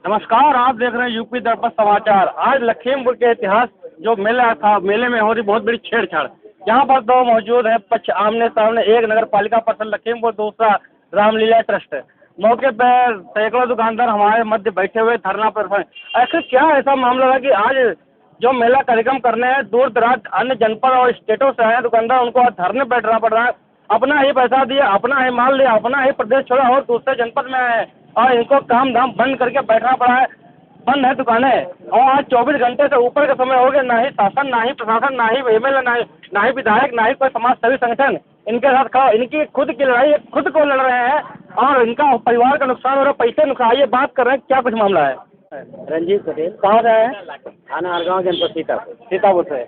नमस्कार, आप देख रहे हैं यूपी दर्पण समाचार। आज लखीमपुर के इतिहास जो मेला था, मेले में हो रही बहुत बड़ी छेड़छाड़। यहाँ पर दो मौजूद है पक्ष आमने सामने, एक नगर पालिका परिषद लखीमपुर, दूसरा रामलीला ट्रस्ट। मौके पर सैकड़ों दुकानदार हमारे मध्य बैठे हुए धरना पर हैं। आखिर क्या ऐसा मामला है कि आज जो मेला कार्यक्रम करने हैं दूर दराज अन्य जनपद और स्टेटों से आए दुकानदार, उनको आज धरने बैठना पड़ रहा है। अपना ही पैसा दिया, अपना ही माल लिया, अपना ही प्रदेश छोड़ा और दूसरे जनपद में आए और इनको काम धाम बंद करके बैठना पड़ा है। बंद है दुकानें और आज 24 घंटे से ऊपर का समय हो गया। ना ही शासन, ना ही प्रशासन, ना ही एमएलए, ना ही विधायक, ना ही कोई समाज सेवी संगठन इनके साथ खड़ा। इनकी खुद की लड़ाई खुद को लड़ रहे हैं और इनका परिवार का नुकसान हो रहा है, पैसे नुकसान। ये बात कर रहे हैं, क्या कुछ मामला है? रंजीत पटेल। कहाँ से है? थाना हरगांव, जनपद सीतापुर से।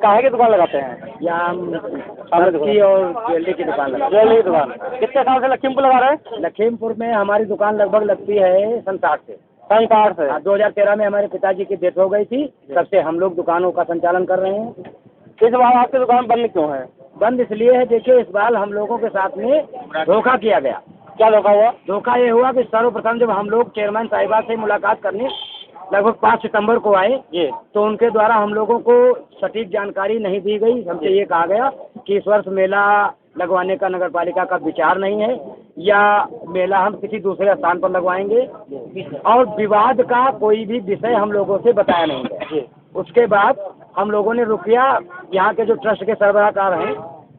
काहे की दुकान लगाते हैं? यहाँ हम सब्जी और ज्वेलरी की दुकान लगाते हैं। ज्वेलरी की दुकान। कितने साल से लखीमपुर लगा रहे हैं? लखीमपुर में हमारी दुकान लगभग लगती है सन 60 से। सन 60 से। 2013 में हमारे पिताजी की डेथ हो गई थी, तब से हम लोग दुकानों का संचालन कर रहे हैं। इस बार आपकी दुकान बंद क्यों है? बंद इसलिए है, देखिए इस बार हम लोगों के साथ में धोखा किया गया। क्या धोखा हुआ? धोखा ये हुआ कि सर्वप्रथम जब हम लोग चेयरमैन साहिबा से मुलाकात करने लगभग 5 सितंबर को आए, तो उनके द्वारा हम लोगों को सटीक जानकारी नहीं दी गई। हमसे ये कहा गया कि इस वर्ष मेला लगवाने का नगर पालिका का विचार नहीं है या मेला हम किसी दूसरे स्थान पर लगवाएंगे, और विवाद का कोई भी विषय हम लोगों से बताया नहीं है। उसके बाद हम लोगों ने रुकिया, यहाँ के जो ट्रस्ट के सरबराहकार हैं,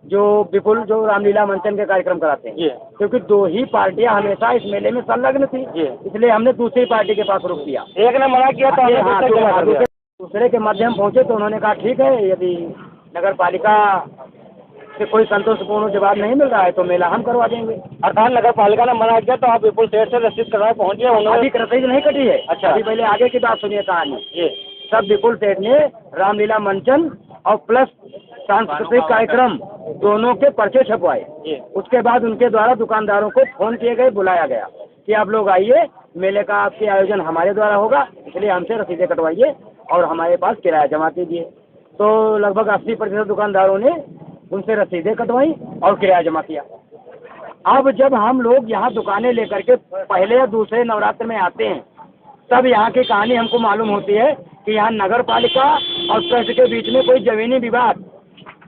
जो विपुल, जो रामलीला मंचन के कार्यक्रम कराते हैं, क्योंकि दो ही पार्टियां हमेशा इस मेले में संलग्न थी, इसलिए हमने दूसरी पार्टी के पास रुक दिया। एक ने मना किया तो दूसरे के माध्यम पहुंचे तो उन्होंने कहा ठीक है, यदि नगर पालिका से कोई संतोषपूर्ण जवाब नहीं मिल रहा है तो मेला हम करवा देंगे। अर्थात नगर पालिका ने मना किया तो आप विपुल सेठ से रसीद करवाए पहुँच गए? उन्होंने अभी रसीद नहीं कटी है। अच्छा, अभी पहले आगे की बात सुनिए कहानी। सब विपुल सेठ ने रामलीला मंचन और प्लस सांस्कृतिक कार्यक्रम दोनों के पर्चे छपवाए। उसके बाद उनके द्वारा दुकानदारों को फोन किए गए, बुलाया गया कि आप लोग आइए, मेले का आपके आयोजन हमारे द्वारा होगा, इसलिए हमसे रसीदें कटवाइए और हमारे पास किराया जमा कीजिए। तो लगभग 80% दुकानदारों ने उनसे रसीदें कटवाई और किराया जमा किया। अब जब हम लोग यहाँ दुकानें लेकर के पहले या दूसरे नवरात्र में आते हैं, तब यहाँ की कहानी हमको मालूम होती है कि यहाँ नगर पालिका और ट्रस्ट के बीच में कोई जमीनी विवाद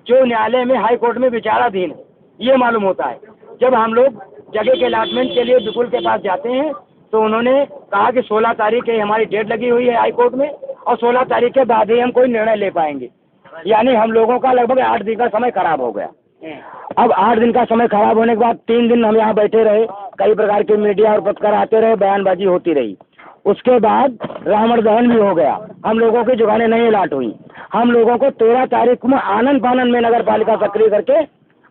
जो न्यायालय में, हाई कोर्ट में विचाराधीन है, ये मालूम होता है। जब हम लोग जगह के अलॉटमेंट के लिए विपुल के पास जाते हैं तो उन्होंने कहा कि 16 तारीख की हमारी डेट लगी हुई है हाई कोर्ट में और 16 तारीख के बाद ही हम कोई निर्णय ले पाएंगे। यानी हम लोगों का लगभग 8 दिन का समय खराब हो गया। अब 8 दिन का समय खराब होने के बाद 3 दिन हम यहाँ बैठे रहे, कई प्रकार के मीडिया और पत्रकार आते रहे, बयानबाजी होती रही। उसके बाद रावण दहन भी हो गया, हम लोगों की दुकानें नहीं अलाट हुई। हम लोगों को 13 तारीख में आनंद फानंद में नगर पालिका सक्रिय करके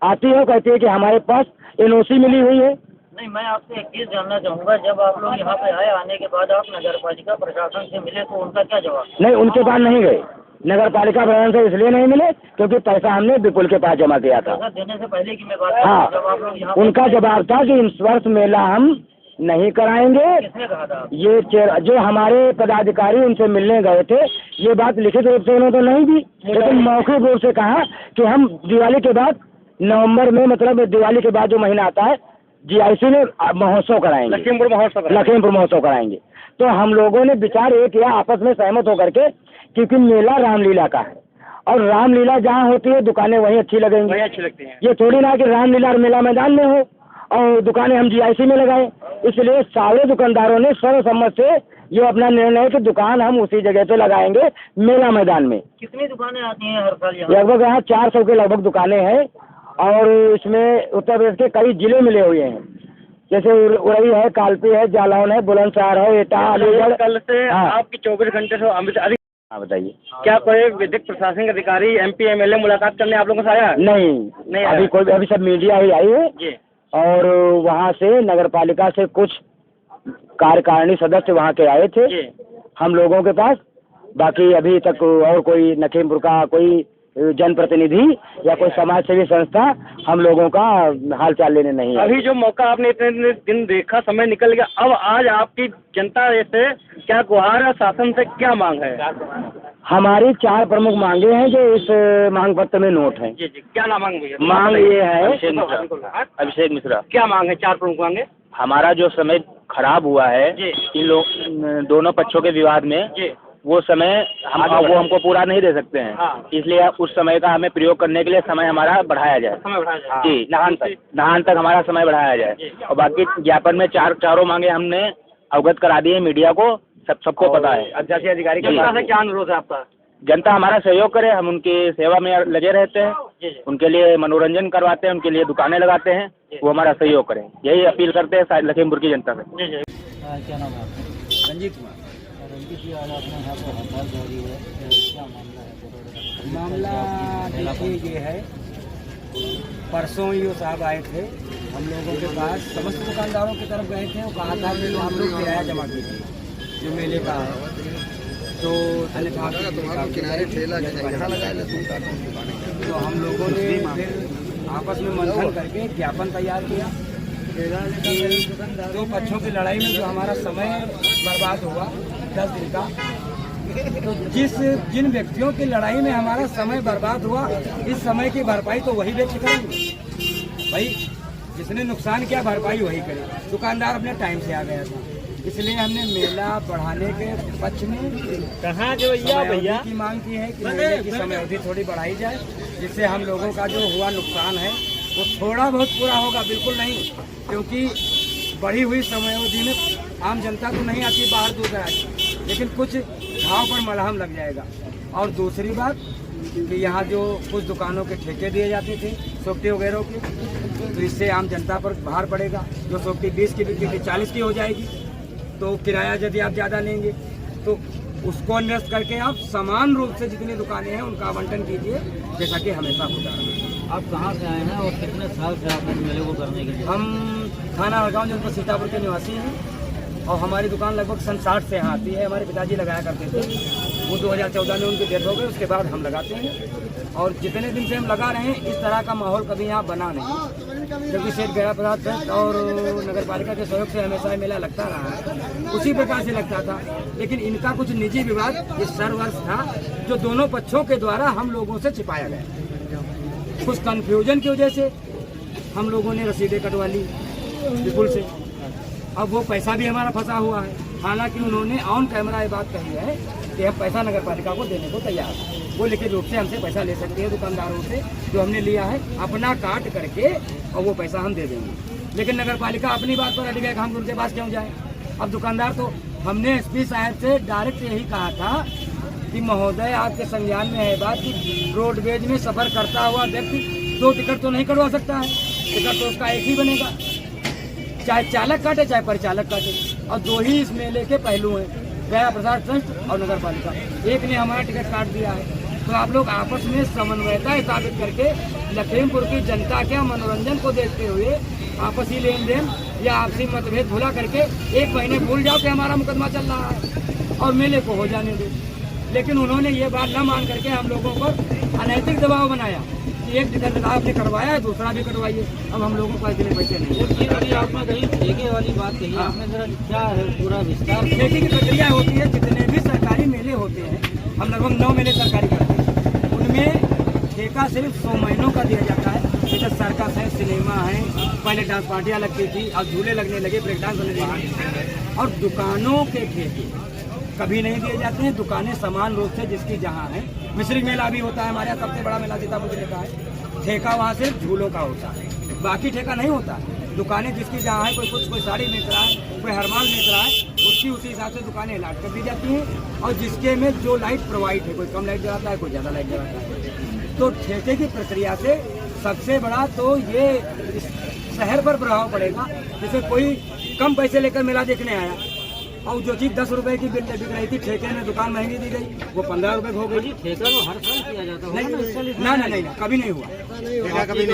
आती है, कहती है कि हमारे पास एनओसी मिली हुई है। नहीं, मैं आपसे एक चीज़ जानना चाहूँगा, जब आप लोग यहाँ पे आए, आने के बाद आप नगर पालिका प्रशासन से मिले तो उनका क्या जवाब? नहीं, उनके पास नहीं गए। नगर पालिका प्रशासन से इसलिए नहीं मिले क्योंकि पैसा हमने विपुल के पास जमा किया था। पैसा देने से पहले की मैं बात हाँ, जब आप लोग यहाँ उनका जवाब था कि इस वर्ष मेला हम नहीं कराएंगे। किसने कहा था? ये जो हमारे पदाधिकारी उनसे मिलने गए थे, ये बात लिखित रूप से उन्होंने तो नहीं दी, लेकिन मौखिक रूप से कहा कि हम दिवाली के बाद नवंबर में, मतलब दिवाली के बाद जो महीना आता है, जीआईसी में महोत्सव कराएंगे, लखीमपुर महोत्सव कराएंगे। तो हम लोगों ने विचार ये किया आपस में सहमत होकर के, क्योंकि मेला रामलीला का है और रामलीला जहाँ होती है दुकानें वहीं अच्छी लगेंगी, वहीं अच्छी लगती हैं। ये थोड़ी ना कि रामलीला मेला मैदान में हो और दुकानें हम जीआईसी में लगाएं। इसलिए सारे दुकानदारों ने सर्वसम्मत से ये अपना निर्णय है कि दुकान हम उसी जगह पे लगाएंगे, मेला मैदान में। कितनी दुकानें आती हैं हर साल यहाँ? लगभग यहाँ 400 के लगभग दुकानें हैं और इसमें उत्तर प्रदेश के कई जिले मिले हुए हैं, जैसे उरई है, कालपी है, जालौन है, बुलंदशहर है, एटा, अलीगढ़। कल से आपकी 24 घंटे से अधिक। हाँ बताइए, क्या कोई विधिक प्रशासनिक अधिकारी, एमपी, एमएलए मुलाकात करने आप लोगों से आया? नहीं अभी सब मीडिया ही आई है और वहाँ से नगर पालिका से कुछ कार्यकारिणी सदस्य वहाँ के आए थे हम लोगों के पास। बाकी अभी तक और कोई लखीमपुर का कोई जनप्रतिनिधि या कोई समाज सेवी संस्था हम लोगों का हालचाल लेने नहीं है। अभी जो मौका आपने इतने दिन देखा, समय निकल गया, अब आज आपकी जनता से क्या गुहार है, शासन से क्या मांग है? हमारी 4 प्रमुख मांगे हैं जो इस मांग पत्र में नोट है। जी जी, क्या नाम मांग भैया? मांग ये है, अभिषेक मिश्रा, क्या मांग है? 4 प्रमुख मांगे। हमारा जो समय खराब हुआ है जी। इन लोग दोनों पक्षों के विवाद में, जी, वो समय वो हमको पूरा नहीं दे सकते हैं। हाँ। इसलिए उस समय का हमें प्रयोग करने के लिए समय हमारा बढ़ाया जाए। समय बढ़ाया जाए। जी, नहान तक हमारा समय बढ़ाया जाए। और बाकी ज्ञापन में चारों मांगे हमने अवगत करा दी है, मीडिया को सबको पता है। अधिकारी जनता से क्या अनुरोध है आपका? जनता हमारा सहयोग करे, हम उनकी सेवा में लगे रहते हैं, जी जी, उनके लिए मनोरंजन करवाते हैं, उनके लिए दुकानें लगाते हैं, वो हमारा सहयोग करें, यही अपील करते हैं लखीमपुर की जनता से। जी जी। क्या नाम है आपका? रंजीत कुमार। रंजीत जी, आज आपने यहाँ पर हड़ताल जारी है, क्या मामला है? मामला देखिए ये है, परसों ईओ साहब आए थे हम लोगों के पास, समस्त दुकानदारों की तरफ गए थे और कहा था कि हम लोग किराया जमा कीजिए जो मेले का है, तो किनारे ठेला तो हम लोगों ने फिर आपस में मंथन करके ज्ञापन तैयार किया कि 2 पक्षों की लड़ाई में जो हमारा समय बर्बाद हुआ 10 दिन का, तो जिन व्यक्तियों की लड़ाई में हमारा समय बर्बाद हुआ, इस समय की भरपाई तो वही व्यक्ति करेंगे भाई, जिसने नुकसान किया भरपाई वही करे। दुकानदार अपने टाइम से आ गया था, इसलिए हमने मेला बढ़ाने के पक्ष में कहाँ जो भैया की मांग की है कि मेले की समय अवधि थोड़ी बढ़ाई जाए, जिससे हम लोगों का जो हुआ नुकसान है वो थोड़ा बहुत पूरा होगा, बिल्कुल नहीं, क्योंकि बढ़ी हुई समय अवधि में आम जनता तो नहीं आती बाहर दूर दराज, लेकिन कुछ घाव पर मलहम लग जाएगा। और दूसरी बात कि यहाँ जो कुछ दुकानों के ठेके दिए जाते थे सोफ्टी वगैरह के, तो इससे आम जनता पर भार पड़ेगा। जो सोफ्टी 20 की बिक्री 40 की हो जाएगी, तो किराया यदि आप ज़्यादा लेंगे तो उसको इन्वेस्ट करके आप समान रूप से जितनी दुकानें हैं उनका आवंटन कीजिए, जैसा कि हमेशा होता है। आप कहाँ से आए हैं और कितने साल से आप इस मेले को करने के लिए? हम थाना हड़गांव जनपद सीतापुर के निवासी हैं और हमारी दुकान लगभग सन 60 से यहाँ आती है। हमारे पिताजी लगाया करते थे, वो 2014 में उनकी डेथ हो गई, उसके बाद हम लगाते हैं और जितने दिन से हम लगा रहे हैं इस तरह का माहौल कभी यहाँ बना नहीं। जबकि सेठ गया प्रसाद ट्रस्ट और नगर पालिका के सहयोग से हमेशा मेला लगता रहा है, उसी प्रकार से लगता था। लेकिन इनका कुछ निजी विवाद इस वर्ष था जो दोनों पक्षों के द्वारा हम लोगों से छिपाया गया। कुछ कन्फ्यूजन की वजह से हम लोगों ने रसीदें कटवा ली विपुल से, अब वो पैसा भी हमारा फंसा हुआ है। हालांकि उन्होंने ऑन कैमरा ये बात कही है कि हम पैसा नगर पालिका को देने को तैयार हैं, वो लिखित रूप से हमसे पैसा ले सकते हैं दुकानदारों से, जो हमने लिया है अपना काट करके, और वो पैसा हम दे देंगे। लेकिन नगर पालिका अपनी बात पर अड़ गए कि हम उनके पास क्यों जाएं। अब दुकानदार तो, हमने एसपी साहब से डायरेक्ट यही कहा था कि महोदय आपके संज्ञान में है बात कि रोडवेज में सफर करता हुआ व्यक्ति 2 टिकट तो नहीं कटवा सकता है, टिकट तो उसका एक ही बनेगा, चाहे चालक काटे चाहे परिचालक काटे। और 2 ही इस मेले के पहलू हैं, गया प्रसाद ट्रस्ट और नगर पालिका। एक ने हमारा टिकट काट दिया है, तो आप लोग आपस में समन्वयता स्थापित करके लखीमपुर की जनता के मनोरंजन को देखते हुए आपसी लेन देन या आपसी मतभेद भुला करके 1 महीने भूल जाओ कि हमारा मुकदमा चल रहा है और मेले को हो जाने दो। लेकिन उन्होंने ये बात न मान करके हम लोगों पर अनैतिक दबाव बनाया कि एक टिकट आपने करवाया है, दूसरा भी करवाइए। अब हम लोगों को इसके लिए पैसे नहीं। आपने कहीं ठेके वाली बात कही, आपने जरा क्या है पूरा विस्तार? ठेके की प्रक्रिया होती है, जितने भी सरकारी मेले होते हैं, हम लगभग 9 मेले सरकारी करते हैं, उनमें ठेका सिर्फ 100 महीनों का दिया जाता है। जैसे सर्कस है, सिनेमा है, पहले डांस पार्टियाँ लगती थी, अब झूले लगने लगे, ब्रेक डांस होने लगे। और दुकानों के ठेके कभी नहीं दिए जाते हैं, दुकानें समान रूप से जिसकी जहाँ है। मिश्रिक मेला भी होता है हमारे यहाँ, सबसे बड़ा मेला सीतापुर जिले का है, ठेका वहाँ सिर्फ झूलों का होता है, बाकी ठेका नहीं होता। दुकानें जिसकी जहाँ है, कोई साड़ी बेच रहा है, कोई हरमाल बेच रहा है, उसकी उसी हिसाब से दुकानें अलॉट कर दी जाती हैं। और जिसके में जो लाइट प्रोवाइड है, कोई कम लाइट जलाता है, कोई ज़्यादा लाइट जलाता है। तो ठेके की प्रक्रिया से सबसे बड़ा तो ये शहर पर प्रभाव पड़ेगा। जैसे कोई कम पैसे लेकर मेला देखने आया और जो चीज़ 10 रुपए की बिक रही थी, ठेके में दुकान महंगी दी गई, वो 15 रुपए हो गई। ठेका तो हर साल किया जाता है नहीं, कभी नहीं हुआ, कभी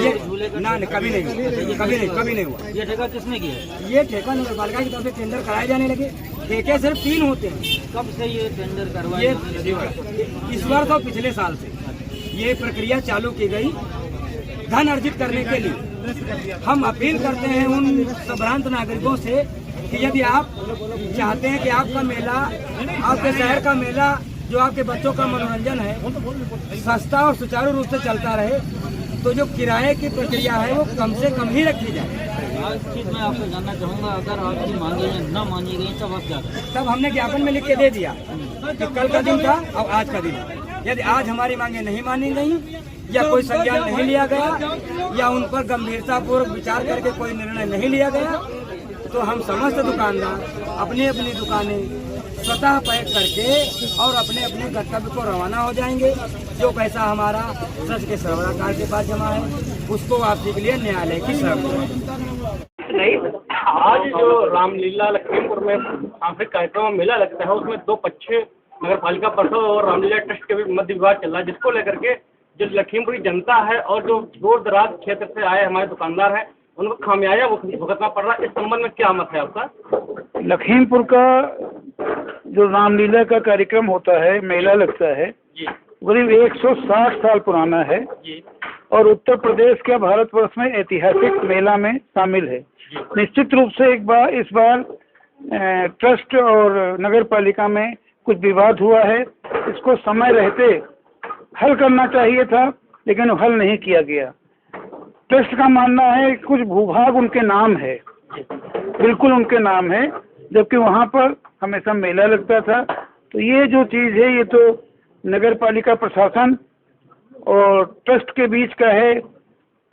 नहीं हुआ। ये ठेका किसने किया? ये ठेका नगर पालिका की तरफ से टेंडर कराए जाने लगे। ठेके सिर्फ 3 होते हैं। कब से ये टेंडर करवाए? इस वर्ष और पिछले साल से ये प्रक्रिया चालू की गई धन अर्जित करने के लिए। हम अपील करते हैं उन संभ्रांत नागरिकों से कि यदि आप चाहते हैं कि आपका मेला, आपके शहर का मेला जो आपके बच्चों का मनोरंजन है सस्ता और सुचारू रूप से चलता रहे, तो जो किराए की प्रक्रिया है वो कम से कम ही रखी जाए। आज चीज मैं आपसे जानना चाहूँगा, अगर आपकी मांगे न मानी गई तब आप क्या करें? तब हमने ज्ञापन में लिख के दे दिया कि कल का दिन था और आज का दिन है। यदि आज हमारी मांगे नहीं मानी गई या कोई संज्ञान नहीं लिया गया या उन पर गंभीरतापूर्वक विचार करके कोई निर्णय नहीं लिया गया, तो हम समस्त दुकानदार अपनी अपनी दुकानें स्वतः पैक करके और अपने अपने गंतव्य को रवाना हो जाएंगे। जो पैसा हमारा सच के सरबराहकार के पास जमा है उसको वापसी के लिए न्यायालय की शर्त नहीं, आज जो रामलीला लखीमपुर में सांस्कृतिक कार्यक्रम मेला लगता है उसमें दो पक्ष नगर पालिका परिषद और रामलीला ट्रस्ट के भी मध्य विवाद चल रहा है, जिसको लेकर के जो लखीमपुर की जनता है और जो दूर दराज क्षेत्र से आए हमारे दुकानदार हैं उनको खामियाजा भुगतना पड़ रहा है। इस संबंध में क्या मत है आपका? लखीमपुर का जो रामलीला का कार्यक्रम होता है, मेला लगता है, जी करीब 160 साल पुराना है जी और उत्तर प्रदेश के भारतवर्ष में ऐतिहासिक मेला में शामिल है। निश्चित रूप से इस बार ट्रस्ट और नगर पालिका में कुछ विवाद हुआ है। इसको समय रहते हल करना चाहिए था, लेकिन हल नहीं किया गया। ट्रस्ट का मानना है कि कुछ भूभाग उनके नाम है, बिल्कुल उनके नाम है, जबकि वहाँ पर हमेशा मेला लगता था। तो ये जो चीज़ है ये तो नगर पालिका प्रशासन और ट्रस्ट के बीच का है।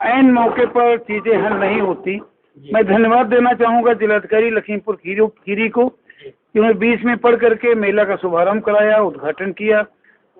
ऐन मौके पर चीज़ें हल नहीं होती। मैं धन्यवाद देना चाहूँगा जिलाधिकारी लखीमपुर खीरी को, जिन्होंने बीच में पढ़ करके मेला का शुभारंभ कराया, उद्घाटन किया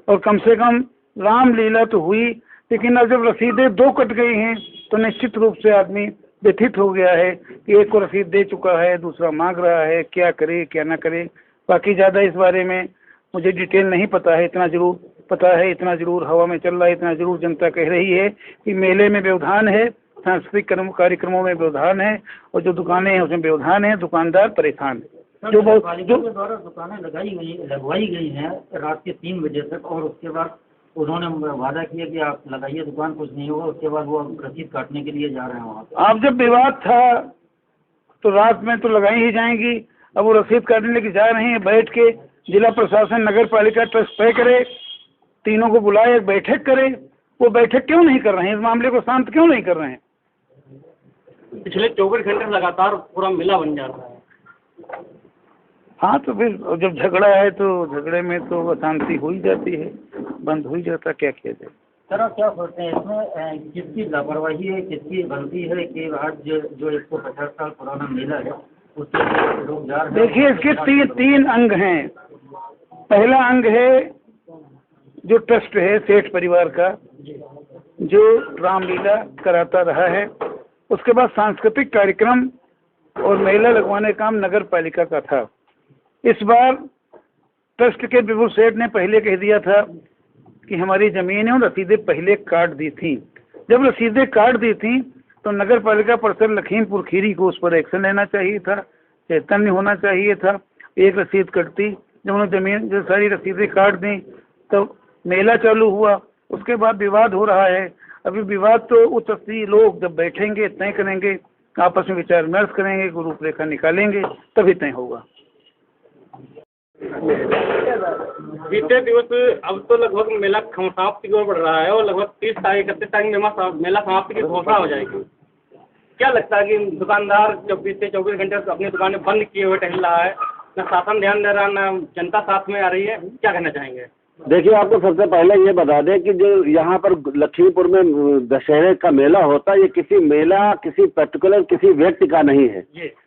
और कम से कम रामलीला तो हुई। लेकिन अब जब रसीदें दो कट गई हैं तो निश्चित रूप से आदमी व्यथित हो गया है कि एक को रसीद दे चुका है, दूसरा मांग रहा है, क्या करे क्या ना करे। बाकी ज़्यादा इस बारे में मुझे डिटेल नहीं पता है। इतना जरूर पता है, इतना जरूर हवा में चल रहा है, इतना जरूर जनता कह रही है कि मेले में व्यवधान है, सांस्कृतिक कार्यक्रमों में व्यवधान है और जो दुकानें हैं उसमें व्यवधान है, दुकानदार परेशान है। जो बहुत पालिका के द्वारा दुकानें लगवाई गई हैं रात के 3 बजे तक, और उसके बाद उन्होंने वादा किया कि आप लगाइए दुकान, कुछ नहीं होगा। उसके बाद वो रसीद काटने के लिए जा रहे हैं वहाँ पे। आप जब विवाद था तो रात में तो लगाई ही जाएंगी। अब वो रसीद काटने लेके जा रहे हैं, बैठ के जिला प्रशासन नगर पालिका ट्रस्ट तय करे, तीनों को बुलाए, एक बैठक करे। वो बैठक क्यों नहीं कर रहे हैं? इस मामले को शांत क्यों नहीं कर रहे हैं? पिछले 24 घंटे लगातार पूरा मेला बन जा रहा है। हाँ, तो फिर जब झगड़ा है तो झगड़े में तो अशांति हो ही जाती है, बंद हो ही जाता, क्या किया जाए। सर आप क्या सोचते हैं इसमें किसकी लापरवाही है, किसकी गलती है कि आज जो 150 साल पुराना मेला है उसके लोग जा रहे हैं? देखिए, इसके तीन अंग हैं। पहला अंग है जो ट्रस्ट है सेठ परिवार का, जो रामलीला कराता रहा है। उसके बाद सांस्कृतिक कार्यक्रम और मेला लगवाने का काम नगर पालिका का था। इस बार ट्रस्ट के विभू सेठ ने पहले कह दिया था कि हमारी जमीन है और रसीदें पहले काट दी थी। जब रसीदें काट दी थी तो नगर पालिका परिषद लखीमपुर खीरी को उस पर एक्शन लेना चाहिए था, चैतन्य होना चाहिए था। एक रसीद कटती, जब उन्होंने जमीन जो सारी रसीदें काट दी तो मेला चालू हुआ। उसके बाद विवाद हो रहा है। अभी विवाद तो उच्च स्तरीय लोग जब बैठेंगे तय करेंगे, आपस में विचार विमर्श करेंगे, रूपरेखा निकालेंगे, तभी तय होगा। बीते दिवस अब तो लगभग मेला समाप्ति की ओर बढ़ रहा है और लगभग 30 तारीख 31 तारीख में मेला समाप्ति की घोषणा हो जाएगी। क्या लगता है कि दुकानदार जब बीते 24 घंटे से अपनी दुकानें बंद किए हुए टहल रहा है, न शासन ध्यान दे रहा, न जनता साथ में आ रही है, क्या कहना चाहेंगे? देखिए, आपको सबसे पहले ये बता दें कि जो यहाँ पर लखीमपुर में दशहरे का मेला होता है, ये किसी मेला किसी पर्टिकुलर किसी व्यक्ति का नहीं है,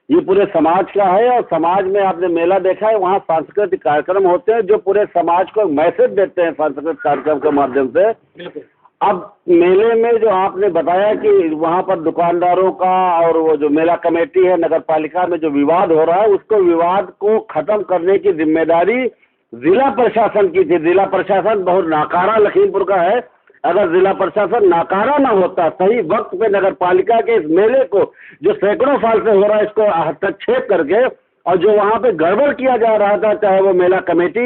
ये पूरे समाज का है। और समाज में आपने मेला देखा है, वहाँ सांस्कृतिक कार्यक्रम होते हैं जो पूरे समाज को मैसेज देते हैं सांस्कृतिक कार्यक्रम के माध्यम से। अब मेले में जो आपने बताया कि वहाँ पर दुकानदारों का और वो जो मेला कमेटी है नगर पालिका में जो विवाद हो रहा है, उसको विवाद को खत्म करने की जिम्मेदारी जिला प्रशासन की थी। जिला प्रशासन बहुत नाकारा लखीमपुर का है। अगर जिला प्रशासन नाकारा ना होता, सही वक्त पे नगर पालिका के इस मेले को जो सैकड़ों साल से हो रहा है इसको हस्तक्षेप करके, और जो वहाँ पे गड़बड़ किया जा रहा था, चाहे वो मेला कमेटी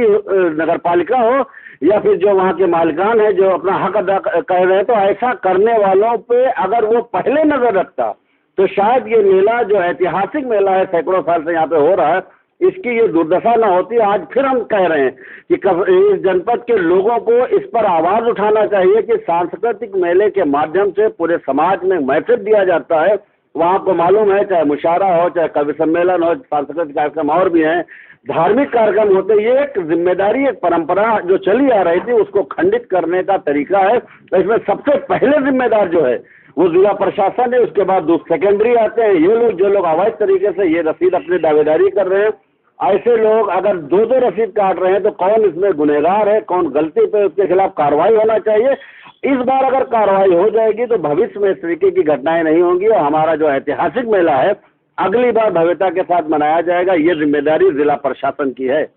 नगर पालिका हो या फिर जो वहाँ के मालिकान है जो अपना हक अदा कर रहे हैं, तो ऐसा करने वालों पे अगर वो पहले नजर रखता तो शायद ये मेला जो ऐतिहासिक मेला है, सैकड़ों साल से यहाँ पे हो रहा है, इसकी ये दुर्दशा न होती। आज फिर हम कह रहे हैं कि इस जनपद के लोगों को इस पर आवाज उठाना चाहिए कि सांस्कृतिक मेले के माध्यम से पूरे समाज में मैसेज दिया जाता है। वहाँ आपको मालूम है, चाहे मुशायरा हो, चाहे कवि सम्मेलन हो, सांस्कृतिक कार्यक्रम और भी हैं, धार्मिक कार्यक्रम होते, ये एक जिम्मेदारी, एक परंपरा जो चली आ रही थी उसको खंडित करने का तरीका है। तो इसमें सबसे पहले जिम्मेदार जो है वो जिला प्रशासन है, उसके बाद सेकेंडरी आते हैं ये लोग, जो लोग अवैध तरीके से ये रसीद अपनी दावेदारी कर रहे हैं। ऐसे लोग अगर दो रसीद काट रहे हैं तो कौन इसमें गुनहगार है, कौन गलती पे, उसके खिलाफ कार्रवाई होना चाहिए। इस बार अगर कार्रवाई हो जाएगी तो भविष्य में इस तरीके की घटनाएं नहीं होंगी और हमारा जो ऐतिहासिक मेला है अगली बार भव्यता के साथ मनाया जाएगा। ये जिम्मेदारी जिला प्रशासन की है।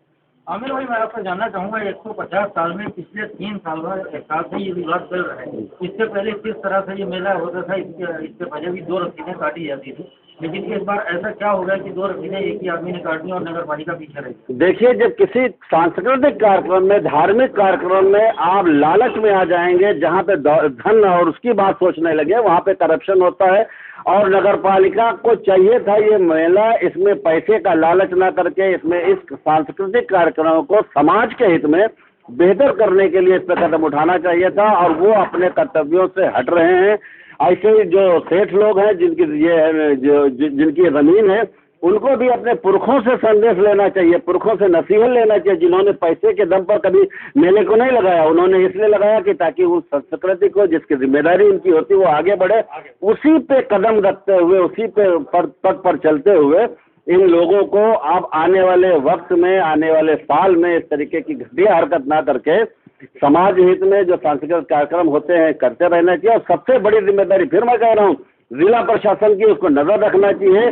आमिर भाई, मैं आपसे जानना चाहूँगा, 150 साल में पिछले 3 साल से ये विवाद चल रहा है। इससे पहले किस तरह से ये मेला होता था, इससे पहले भी 2 रसीदें काटी जाती थी, लेकिन इस बार ऐसा क्या हो गया कि 2 रसीदें एक ही आदमी ने काटनी और नगर पालिका पीछे रही? देखिए, जब किसी सांस्कृतिक कार्यक्रम में, धार्मिक कार्यक्रम में आप लालच में आ जाएंगे, जहाँ पे धन और उसकी बात सोचने लगे, वहाँ पे करप्शन होता है। और नगर पालिका को चाहिए था ये मेला, इसमें पैसे का लालच ना करके इसमें इस सांस्कृतिक कार्यक्रमों को समाज के हित में बेहतर करने के लिए इस पर कदम उठाना चाहिए था, और वो अपने कर्तव्यों से हट रहे हैं। ऐसे जो सेठ लोग हैं जिनकी जमीन है, उनको भी अपने पुरखों से संदेश लेना चाहिए, पुरखों से नसीहत लेना चाहिए, जिन्होंने पैसे के दम पर कभी मेले को नहीं लगाया। उन्होंने इसलिए लगाया कि ताकि उस संस्कृति को, जिसकी जिम्मेदारी उनकी होती, वो आगे बढ़े। उसी पे कदम रखते हुए, उसी पे पद पर चलते हुए इन लोगों को अब आने वाले वक्त में, आने वाले साल में इस तरीके की घटिया हरकत ना करके समाज हित में जो सांस्कृतिक कार्यक्रम होते हैं करते रहना चाहिए। और सबसे बड़ी जिम्मेदारी, फिर मैं कह रहा हूँ, जिला प्रशासन की, उसको नजर रखना चाहिए,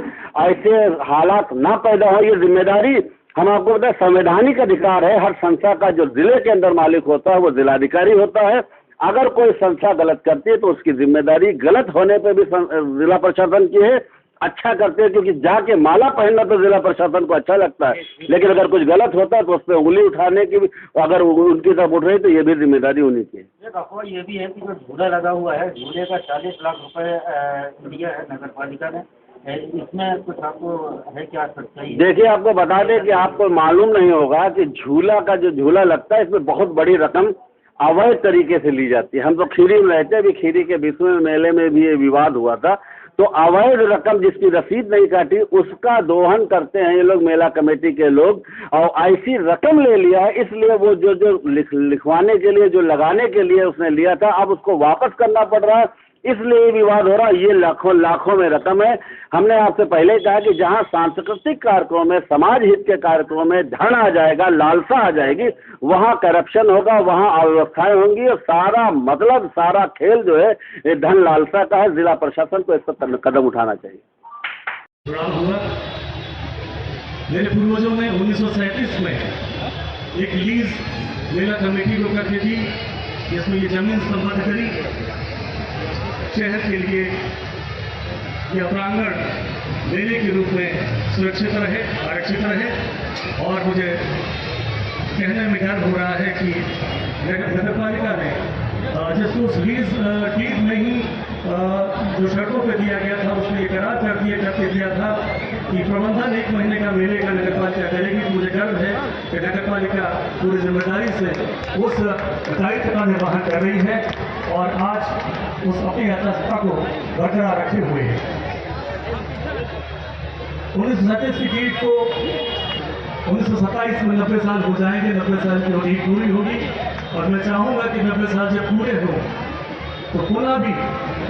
ऐसे हालात ना पैदा हो। ये जिम्मेदारी हम आपको बताएं, संवैधानिक अधिकार है। हर संस्था का जो जिले के अंदर मालिक होता है वो जिलाधिकारी होता है। अगर कोई संस्था गलत करती है तो उसकी जिम्मेदारी गलत होने पे भी जिला प्रशासन की है। अच्छा करते हैं क्योंकि जाके माला पहनना तो जिला प्रशासन को अच्छा लगता है, लेकिन अगर कुछ गलत होता है तो उस पर उंगली उठाने की भी, अगर उनकी तरफ उठ रही तो ये भी जिम्मेदारी होनी चाहिए। एक अफवाह ये भी है कि जो झूला लगा हुआ है, झूले का 40 लाख रुपए दिया है नगर पालिका ने, इसमें कुछ आपको है क्या सच्चाई? देखिए, आपको बता दें कि आपको मालूम नहीं होगा कि झूला का जो झूला लगता है, इसमें बहुत बड़ी रकम अवैध तरीके से ली जाती है। हम तो खीरी में रहते हैं, अभी खीरी के 20वें मेले में भी ये विवाद हुआ था। तो अवैध रकम जिसकी रसीद नहीं काटी उसका दोहन करते हैं ये लोग, मेला कमेटी के लोग, और ऐसी रकम ले लिया है, इसलिए वो जो लिखवाने के लिए, जो लगाने के लिए उसने लिया था, अब उसको वापस करना पड़ रहा है, इसलिए विवाद हो रहा है। ये लाखों में रकम है। हमने आपसे पहले कहा कि जहां सांस्कृतिक कार्यक्रमों में, समाज हित के कार्यक्रमों में धन आ जाएगा, लालसा आ जाएगी, वहां करप्शन होगा, वहां अव्यवस्थाएं होंगी, और सारा खेल जो है ये धन लालसा का है। जिला प्रशासन को इस पर कदम उठाना चाहिए। चुनाव हुआ, मेरे पूर्वजों ने 1937 में एक लीज मेला कमेटी को करके दी, जिसमें ये जमीन संबद्ध करी शहर के लिए, यह प्रांगण मेले के रूप में सुरक्षित रहे, आरक्षित रहे। और मुझे कहने में गर्व हो रहा है कि नगर पालिका ने जिसको उस लीज डीड में ही जो शर्तों पर दिया गया था, उसमें ये करार करके दिया था कि प्रबंधन 1 महीने का मेले का नगर पालिका करेगी। तो मुझे गर्व है कि नगर पालिका पूरी जिम्मेदारी से उस दायित्व का निर्वहन कर रही है और आज उस अपनी सत्ता को बरकरार रखे हुए है। 1937 की डीड को 1927 में 90 साल हो जाएंगे, 90 साल की डीड पूरी होगी, और मैं चाहूँगा कि 90 साल जब पूरे हों तो पुनः भी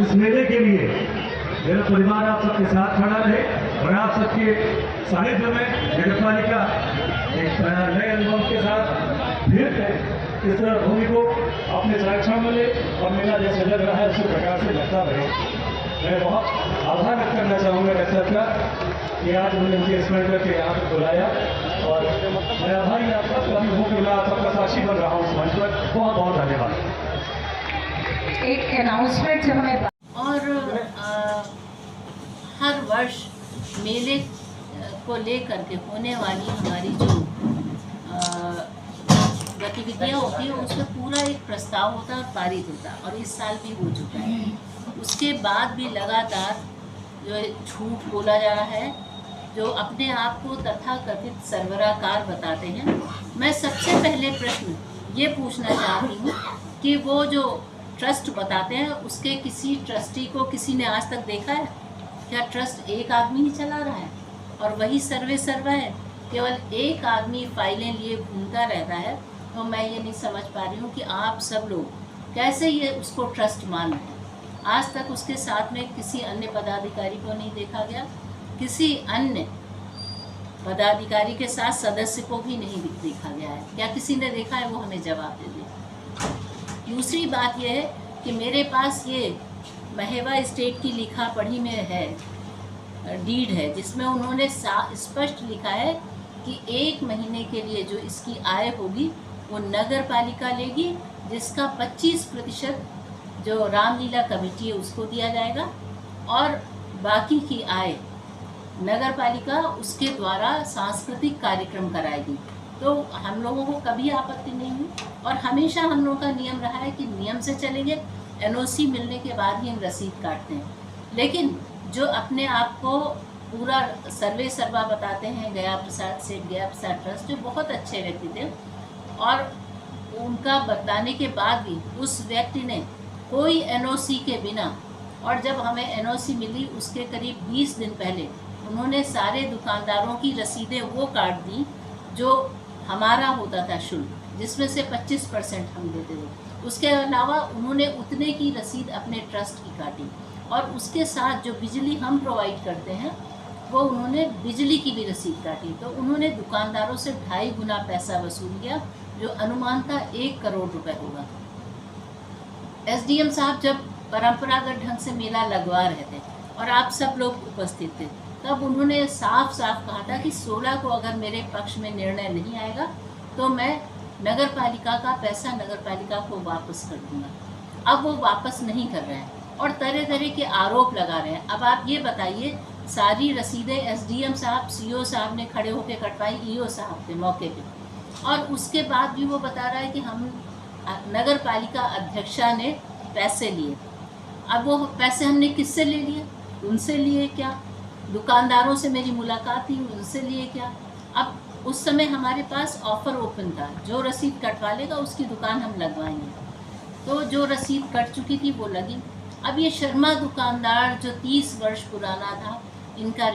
इस मेले के लिए मेरा परिवार आप सबके साथ खड़ा रहे, और आप सबके सानिध्य में नगर पालिका एक नए अनुभव के साथ फिर इस भूमि को अपने संरक्षण में ले और मेला जैसे लग रहा है उसी प्रकार से लगता रहे। मैं बहुत आभार व्यक्त करना चाहूँगा कचहर का कि आज उन्होंने मुझे स्मरण करके यहाँ पर बुलाया, और मैं आभारी आपका कभी हूँ कि मैं आप सबका साक्षी बन रहा हूँ इस मंच पर। बहुत बहुत धन्यवाद। एक अनाउंसमेंट जो हमें और हर वर्ष मेले को लेकर के होने वाली हमारी जो गतिविधियाँ होती है उसमें पूरा एक प्रस्ताव होता है और पारित होता है, और इस साल भी हो चुका है। उसके बाद भी लगातार जो झूठ बोला जा रहा है जो अपने आप को तथाकथित सरबराहकार बताते हैं, मैं सबसे पहले प्रश्न ये पूछना चाहती हूँ कि वो जो ट्रस्ट बताते हैं उसके किसी ट्रस्टी को किसी ने आज तक देखा है? क्या ट्रस्ट एक आदमी ही चला रहा है और वही सर्वे सर्वा है? केवल एक आदमी फाइलें लिए घूमता रहता है। तो मैं ये नहीं समझ पा रही हूँ कि आप सब लोग कैसे ये उसको ट्रस्ट मान रहे हैं। आज तक उसके साथ में किसी अन्य पदाधिकारी को नहीं देखा गया, किसी अन्य पदाधिकारी के साथ सदस्य को भी नहीं देखा गया है। क्या किसी ने देखा है? वो हमें जवाब दे दे। दूसरी बात यह है कि मेरे पास ये महेवा स्टेट की लिखा पढ़ी में है, डीड है, जिसमें उन्होंने स्पष्ट लिखा है कि 1 महीने के लिए जो इसकी आय होगी वो नगर पालिका लेगी, जिसका 25% जो रामलीला कमेटी है उसको दिया जाएगा और बाकी की आय नगर पालिका उसके द्वारा सांस्कृतिक कार्यक्रम कराएगी। तो हम लोगों को कभी आपत्ति नहीं हुई और हमेशा हम लोगों का नियम रहा है कि नियम से चलेंगे। एनओसी मिलने के बाद ही हम रसीद काटते हैं। लेकिन जो अपने आप को पूरा सर्वे सर्वा बताते हैं, गया प्रसाद सेठ, गया प्रसाद ट्रस्ट, जो बहुत अच्छे व्यक्ति थे, और उनका बताने के बाद भी उस व्यक्ति ने कोई एनओसी के बिना, और जब हमें एनओसी मिली उसके करीब 20 दिन पहले उन्होंने सारे दुकानदारों की रसीदें वो काट दी जो हमारा होता था शुल्क, जिसमें से 25% हम देते थे। उसके अलावा उन्होंने उतने की रसीद अपने ट्रस्ट की काटी और उसके साथ जो बिजली हम प्रोवाइड करते हैं वो उन्होंने बिजली की भी रसीद काटी। तो उन्होंने दुकानदारों से 2.5 गुना पैसा वसूल किया, जो अनुमान था 1 करोड़ रुपए होगा। एसडीएम साहब जब परंपरागत ढंग से मेला लगवा रहे थे और आप सब लोग उपस्थित थे, तब उन्होंने साफ साफ कहा था कि 16 को अगर मेरे पक्ष में निर्णय नहीं आएगा तो मैं नगर पालिका का पैसा नगर पालिका को वापस कर दूंगा। अब वो वापस नहीं कर रहे हैं और तरह तरह के आरोप लगा रहे हैं। अब आप ये बताइए, सारी रसीदें एसडीएम साहब, सीओ साहब ने खड़े होकर कटवाई, ईओ साहब थे मौके पे, और उसके बाद भी वो बता रहा है कि हम नगर पालिका अध्यक्षा ने पैसे लिए। अब वो पैसे हमने किससे ले लिए? उनसे लिए क्या? दुकानदारों से मेरी मुलाकात थी, उनसे लिए क्या? अब उस समय हमारे पास ऑफर ओपन था, जो रसीद कटवा लेगा उसकी दुकान हम लगवाएंगे। तो जो रसीद कट चुकी थी वो लगी। अब ये शर्मा दुकानदार जो 30 वर्ष पुराना था, इनका